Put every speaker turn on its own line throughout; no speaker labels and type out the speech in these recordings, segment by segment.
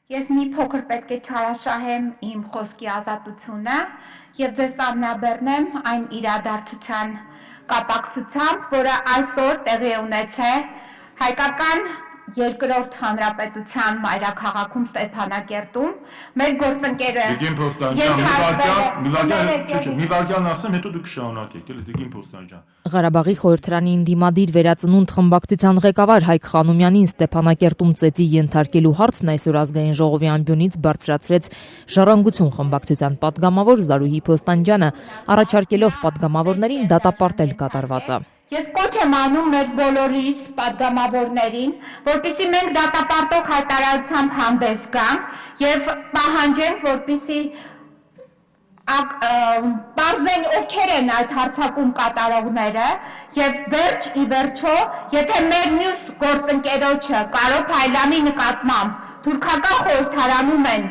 Ես մի փոքր պետք է չարաշահեմ իմ խոսքի ազատությունը եւ ձեզ ամնաբեռնեմ այն իրադարձության կապակցությամբ, որը այսօր տեղի ունեցել հայկական երկրորդ հանրապետության մայրաքաղաքում Ստեփանակերտում մեր գործընկերը
Տիկին Փոստանջան, մի վարքյան ասեմ, հետո դուք շարունակեք, էլի Տիկին Փոստանջան։
Ղարաբաղի խորհրդարանի ընդդիմադիր վերածնունդ խմբակցության ղեկավար Հայկ Խանոմյանին Ստեփանակերտում ծեծի ենթարկելու հարցն այսօր ազգային ժողովի ամբիոնից բարձրացրեց Ժառանգություն խմբակցության պատգամավոր Զարուհի Փոստանջյանը, առաջարկելով պատգամավորներին դատապարտել կատարվածը։
Ես կոչ եմ անում մեր բոլորիս պատգամավորներին, որպեսզի մենք դատապարտող հայտարարությամբ հանդես գանք եւ պահանջենք, որպեսզի պարզեն ովքեր են այդ հարձակում կատարողները եւ վերջ ի վերջո, եթե մեր մյուս գործընկերոջը Կարո Փայլյանի նկատմամբ թուրքական խորհրդարանում են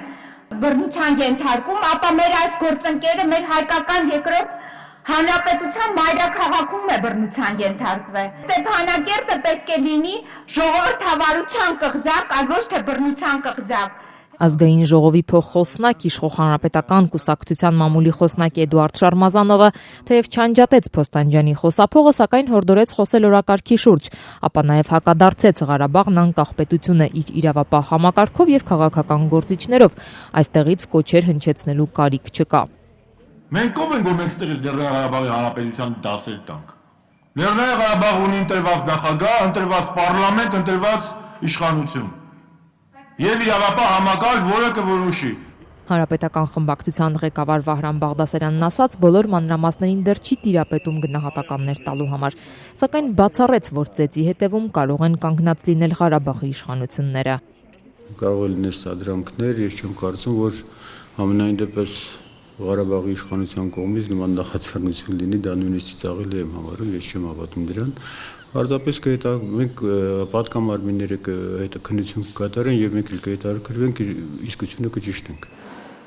բռնության ենթարկում, ապա մեր այս գործընկերը մեր հայկական երկրորդ հանրապետության մայրաքաղաքում է բռնության ենթարկվել։ Ստեփանակերտը պետք է լինի ժողովրդավարության կղզակ, այլ ոչ թե բռնության կղզակ։
Ազգային ժողովի փոխխոսնակ Իշխող հանրապետական կուսակցության մամուլի խոսնակ Էդուարդ Շարմազանովը թեև չանջատեց Փոստանջյանի խոսափողը, սակայն հորդորեց խոսել օրակարգի շուրջ, ապա նաև հակադարձեց Ղարաբաղն անկախ պետությունը իր իրավապահ համակարգով եւ քաղաքական գործիչներով, այստեղից կոչեր հնչեցնելու կարիք չկա։
Մենք ով ենք, որ մենք ստեղից Լեռնային Ղարաբաղի Հանրապետության դասեր տանք։ Լեռնային Ղարաբաղ ունի ընտրված նախագահ, ընտրված պարլամենտ, ընտրված իշխանություն եւ իրավապահ համակարգ, որը կորոշի։
Հանրապետական խմբակցության ղեկավար Վահրամ Բաղդասարյանն ասաց, բոլոր մանրամասներին դեռ չի տիրապետում գնահատականներ տալու համար, սակայն բացառեց, որ ծեծի հետևում կարող են կանգնած լինել Ղարաբաղի իշխանությունները։
Կարող է լինել սադրանքներ, ես չեմ կարծում, որ ամենայն դեպս Ղարաբաղի իշխանության կողմից նման նախաձեռնություն լինի, դա նույնիսկ ծիծաղելի եմ համարում, ես չեմ հավատում դրան։ Պարզապես մենք պատգամարմինները հետաքննություն կկատարեն եւ մենք էլ կհետաքրքրվենք իսկությունը կճշտենք։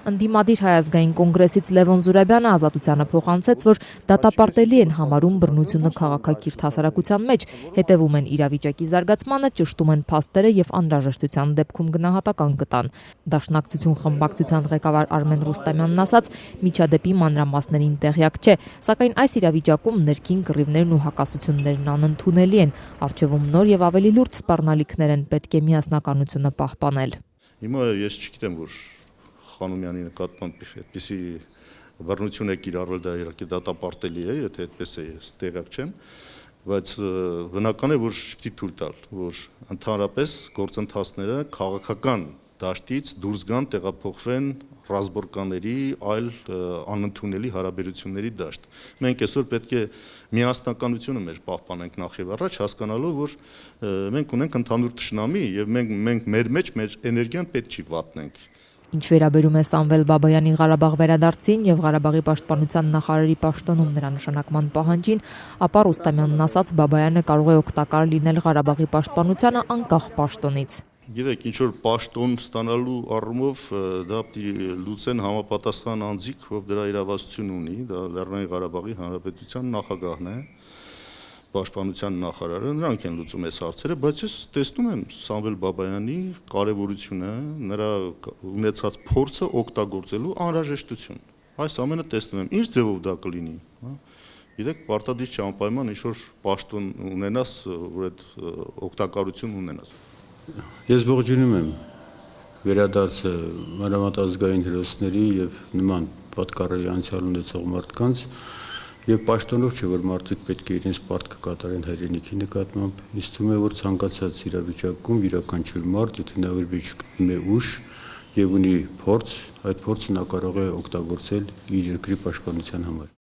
Ընդդիմադիր Հայ ազգային կոնգրեսից Լևոն Զուրաբյանը Ազատությանը փոխանցեց, որ դատապարտելի են համարում բռնությունը քաղաքակիրթ հասարակության մեջ, հետևում են իրավիճակի զարգացմանը, ճշտում են փաստերը եւ անհրաժեշտության դեպքում գնահատական կտան։ Դաշնակցություն խմբակցության ղեկավար Արմեն Ռուստամյանն ասաց, միջադեպի մանրամասներին տեղյակ չէ, սակայն այս իրավիճակում ներքին կռիվներն ու հակասություններն անընդունելի են, առջևում նոր եւ ավելի լուրջ սպառնալիքներ են, պետք է միասնականությունը պահպանել։
Հիմա ես չգիտեմ, որ Խանոմյանի նկատմամբ այդպիսի բռնություն է կիրառվել, դա իհարկե դատապարտելի է, եթե այդպես է, ես տեղյակ չեմ, բայց բնական է, որ շփտի թույլ տալ, որ ընդհանրապես գործընթացները քաղաքական դաշտից դուրս գան, տեղափոխվեն ռազմորկաների, այլ անընդունելի հարաբերությունների դաշտ։ Մենք այսօր պետք է միասնականությունը մեր պահպանենք նախ եւ առաջ, հասկանալով, որ մենք ունենք ընդհանուր թշնամի եւ մենք մեր մեջ մեր էներգիան պետք չի վատնենք։
Ինչ վերաբերում է Սամվել Բաբայանի Ղարաբաղ վերադարձին եւ Ղարաբաղի պաշտպանության նախարարի պաշտոնում նրա նշանակման պահանջին, ապա Ռուստամյանն ասաց, Բաբայանը կարող է օգտակար լինել Ղարաբաղի պաշտպանությանը անկախ պաշտոնից։
Գիտեք, ինչ որ պաշտոն ստանալու առումով դա պիտի լուծեն համապատասխան անձիկ, ով դրա իրավասություն ունի, դա Լեռնային Ղարաբաղի Հանրապետության նախագահն է, պաշտպանության նախարարը, նրանք են լուծում այս հարցերը, բայց ես տեսնում եմ Սամվել Բաբայանի կարևորությունը, նրա ունեցած փորձը օգտագործելու անհրաժեշտություն։ Այս ամենը տեսնում եմ, ինչ ձևով դա կլինի, գիտեք, պարտադիր չէ անպայման ինչ-որ պաշտոն ունենաս, որ այդ օգտակարություն ունենաս։
Ես ողջունում եմ վերադարձը մանրամասնազգային հերոսների եւ նման պատկառելի անցյալ ունեցող մարդկանց եւ պաշտոնով չէ, որ մարդիկ պետք է իրենց պարտքը կատարեն հայրենիքի նկատմամբ։ Ինձ թվում է, որ ցանկացած իրավիճակում յուրաքանչյուր մարդ, եթե նա վերաբերում է ուժ եւ ունի փորձ, այդ փորձը նա կարող է օգտագործել իր երկրի պաշտպանության համար։